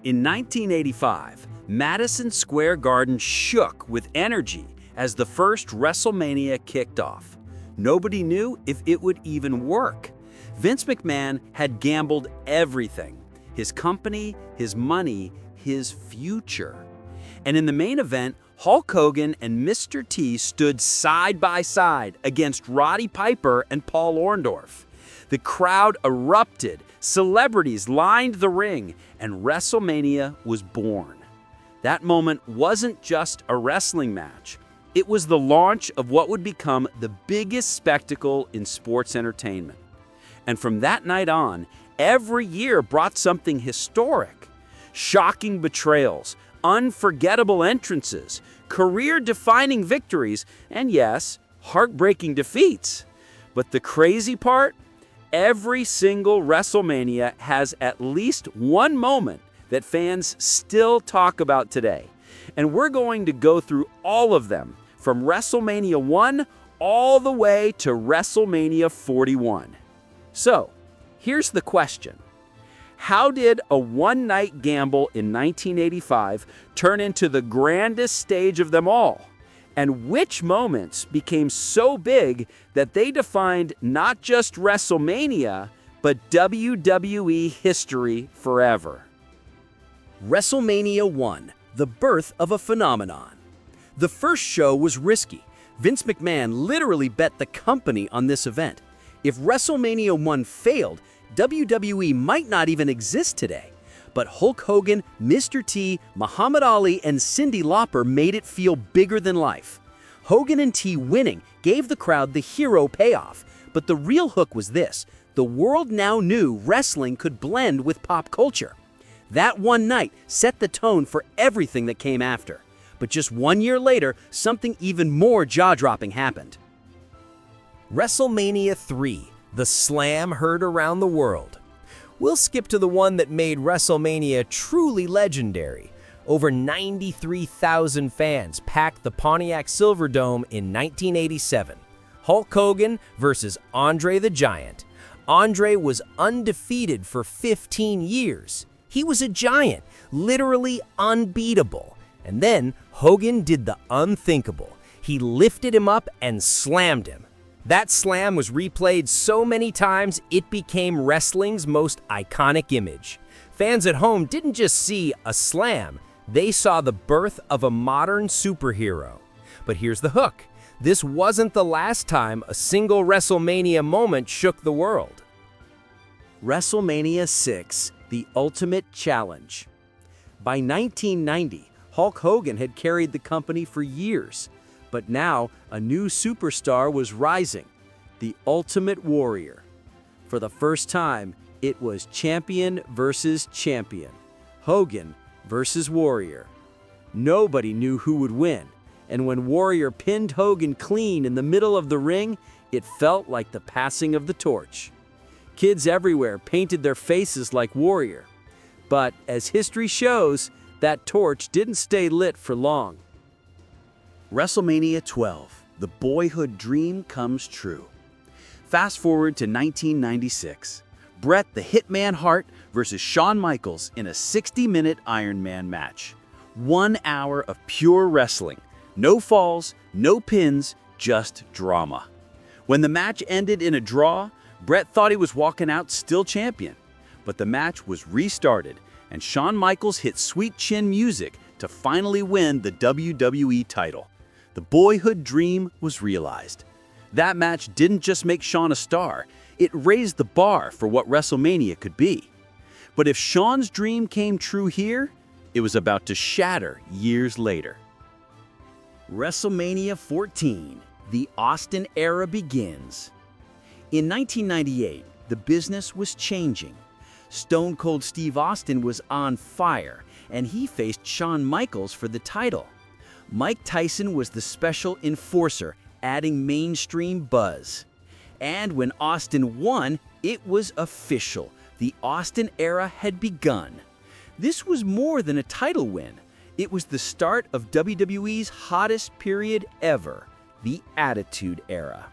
In 1985, Madison Square Garden shook with energy as the first WrestleMania kicked off. Nobody knew if it would even work. Vince McMahon had gambled everything: his company, his money, his future. And in the main event, Hulk Hogan and Mr. T stood side by side against Roddy Piper and Paul Orndorff. The crowd erupted, celebrities lined the ring, and WrestleMania was born. That moment wasn't just a wrestling match. It was the launch of what would become the biggest spectacle in sports entertainment. And from that night on, every year brought something historic. Shocking betrayals, unforgettable entrances, career-defining victories, and yes, heartbreaking defeats. But the crazy part? Every single WrestleMania has at least one moment that fans still talk about today. And we're going to go through all of them, from WrestleMania I all the way to WrestleMania 41. So, here's the question. How did a one-night gamble in 1985 turn into the grandest stage of them all? And which moments became so big that they defined not just WrestleMania, but WWE history forever? WrestleMania I, the birth of a phenomenon. The first show was risky. Vince McMahon literally bet the company on this event. If WrestleMania I failed, WWE might not even exist today. But Hulk Hogan, Mr. T, Muhammad Ali, and Cyndi Lauper made it feel bigger than life. Hogan and T winning gave the crowd the hero payoff. But the real hook was this: the world now knew wrestling could blend with pop culture. That one night set the tone for everything that came after. But just 1 year later, something even more jaw-dropping happened. WrestleMania III, the slam heard around the world. We'll skip to the one that made WrestleMania truly legendary. Over 93,000 fans packed the Pontiac Silverdome in 1987. Hulk Hogan versus Andre the Giant. Andre was undefeated for 15 years. He was a giant, literally unbeatable. And then Hogan did the unthinkable. He lifted him up and slammed him. That slam was replayed so many times, it became wrestling's most iconic image. Fans at home didn't just see a slam, they saw the birth of a modern superhero. But here's the hook. This wasn't the last time a single WrestleMania moment shook the world. WrestleMania VI, the ultimate challenge. By 1990, Hulk Hogan had carried the company for years. But now, a new superstar was rising, the Ultimate Warrior. For the first time, it was champion versus champion, Hogan versus Warrior. Nobody knew who would win, and when Warrior pinned Hogan clean in the middle of the ring, it felt like the passing of the torch. Kids everywhere painted their faces like Warrior. But as history shows, that torch didn't stay lit for long. WrestleMania 12, the boyhood dream comes true. Fast forward to 1996. Bret the Hitman Hart versus Shawn Michaels in a 60-minute Iron Man match. 1 hour of pure wrestling. No falls, no pins, just drama. When the match ended in a draw, Bret thought he was walking out still champion. But the match was restarted, and Shawn Michaels hit Sweet Chin music to finally win the WWE title. The boyhood dream was realized. That match didn't just make Shawn a star, it raised the bar for what WrestleMania could be. But if Shawn's dream came true here, it was about to shatter years later. WrestleMania 14, the Austin era begins. In 1998, the business was changing. Stone Cold Steve Austin was on fire, and he faced Shawn Michaels for the title. Mike Tyson was the special enforcer, adding mainstream buzz. And when Austin won, it was official. The Austin era had begun. This was more than a title win. It was the start of WWE's hottest period ever, the Attitude Era.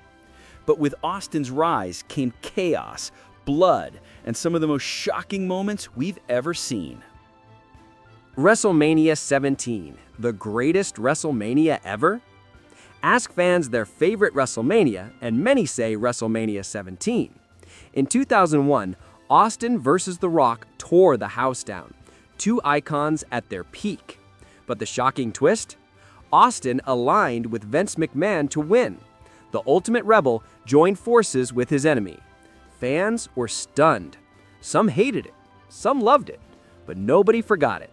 But with Austin's rise came chaos, blood, and some of the most shocking moments we've ever seen. WrestleMania 17, the greatest WrestleMania ever? Ask fans their favorite WrestleMania, and many say WrestleMania 17. In 2001, Austin vs. The Rock tore the house down, two icons at their peak. But the shocking twist? Austin aligned with Vince McMahon to win. The Ultimate Rebel joined forces with his enemy. Fans were stunned. Some hated it, some loved it, but nobody forgot it.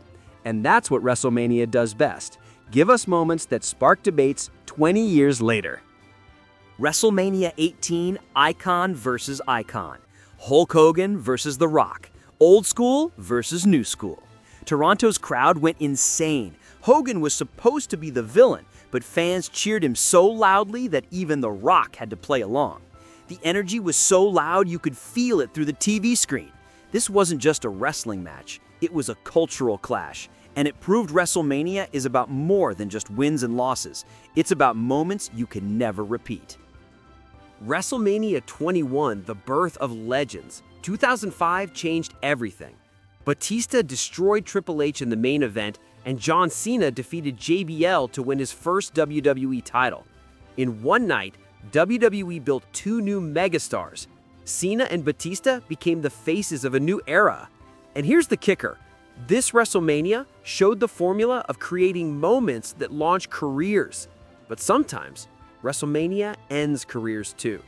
And that's what WrestleMania does best. Give us moments that spark debates 20 years later. WrestleMania 18, icon versus icon. Hulk Hogan versus The Rock. Old school versus new school. Toronto's crowd went insane. Hogan was supposed to be the villain, but fans cheered him so loudly that even The Rock had to play along. The energy was so loud you could feel it through the TV screen. This wasn't just a wrestling match, it was a cultural clash. And it proved WrestleMania is about more than just wins and losses. It's about moments you can never repeat. WrestleMania 21, the birth of legends. 2005 changed everything. Batista destroyed Triple H in the main event, and John Cena defeated JBL to win his first WWE title. In one night, WWE built two new megastars. Cena and Batista became the faces of a new era. And here's the kicker. This WrestleMania showed the formula of creating moments that launch careers. But sometimes, WrestleMania ends careers too.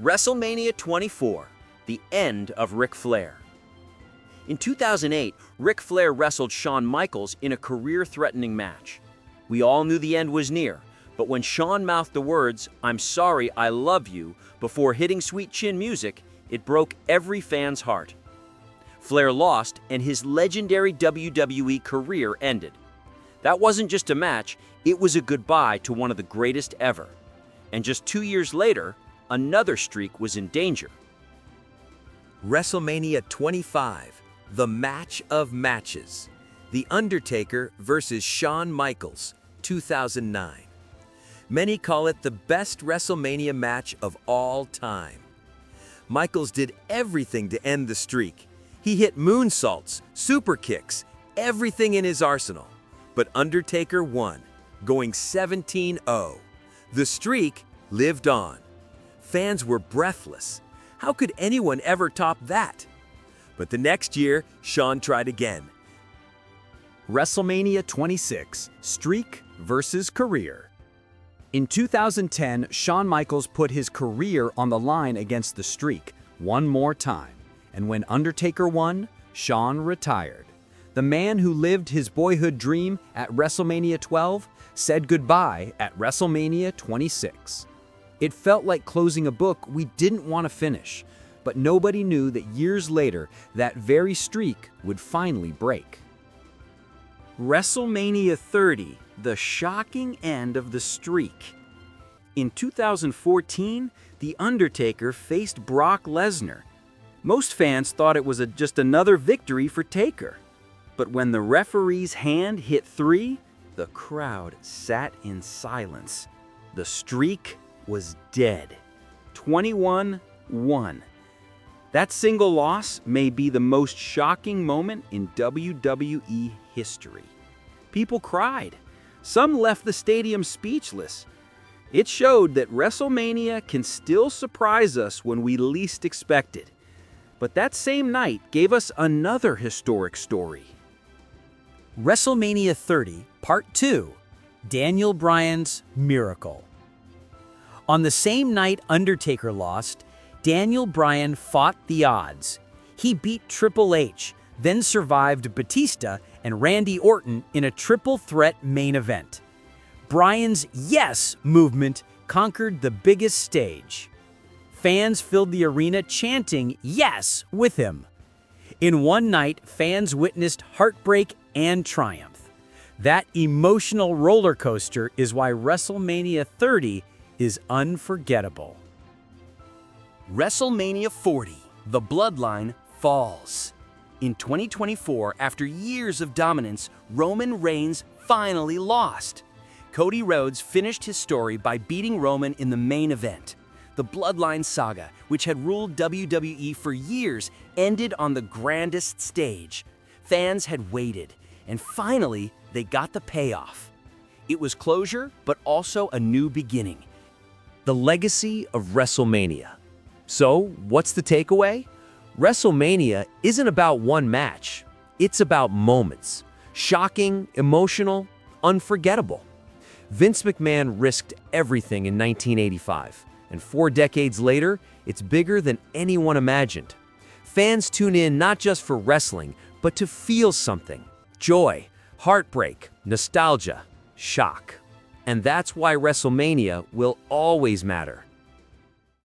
WrestleMania 24, the end of Ric Flair. In 2008, Ric Flair wrestled Shawn Michaels in a career-threatening match. We all knew the end was near, but when Shawn mouthed the words, "I'm sorry, I love you," before hitting Sweet Chin Music, it broke every fan's heart. Flair lost, and his legendary WWE career ended. That wasn't just a match, it was a goodbye to one of the greatest ever. And just 2 years later, another streak was in danger. WrestleMania 25, the match of matches. The Undertaker versus Shawn Michaels, 2009. Many call it the best WrestleMania match of all time. Michaels did everything to end the streak. He hit moonsaults, super kicks, everything in his arsenal. But Undertaker won, going 17-0. The streak lived on. Fans were breathless. How could anyone ever top that? But the next year, Shawn tried again. WrestleMania 26, streak versus career. In 2010, Shawn Michaels put his career on the line against the streak one more time. And when Undertaker won, Shawn retired. The man who lived his boyhood dream at WrestleMania 12 said goodbye at WrestleMania 26. It felt like closing a book we didn't want to finish, but nobody knew that years later, that very streak would finally break. WrestleMania 30, the shocking end of the streak. In 2014, The Undertaker faced Brock Lesnar. Most fans thought it was just another victory for Taker. But when the referee's hand hit 3, the crowd sat in silence. The streak was dead. 21-1. That single loss may be the most shocking moment in WWE history. People cried. Some left the stadium speechless. It showed that WrestleMania can still surprise us when we least expect it. But that same night gave us another historic story. WrestleMania 30, Part 2, Daniel Bryan's Miracle. On the same night Undertaker lost, Daniel Bryan fought the odds. He beat Triple H, then survived Batista and Randy Orton in a triple threat main event. Bryan's Yes movement conquered the biggest stage. Fans filled the arena chanting yes with him. In one night, fans witnessed heartbreak and triumph. That emotional roller coaster is why WrestleMania 30 is unforgettable. WrestleMania 40, the bloodline falls. In 2024, after years of dominance, Roman Reigns finally lost. Cody Rhodes finished his story by beating Roman in the main event. The Bloodline saga, which had ruled WWE for years, ended on the grandest stage. Fans had waited, and finally, they got the payoff. It was closure, but also a new beginning. The legacy of WrestleMania. So, what's the takeaway? WrestleMania isn't about one match. It's about moments. Shocking, emotional, unforgettable. Vince McMahon risked everything in 1985, and 4 decades later, it's bigger than anyone imagined. Fans tune in not just for wrestling, but to feel something. Joy, heartbreak, nostalgia, shock. And that's why WrestleMania will always matter.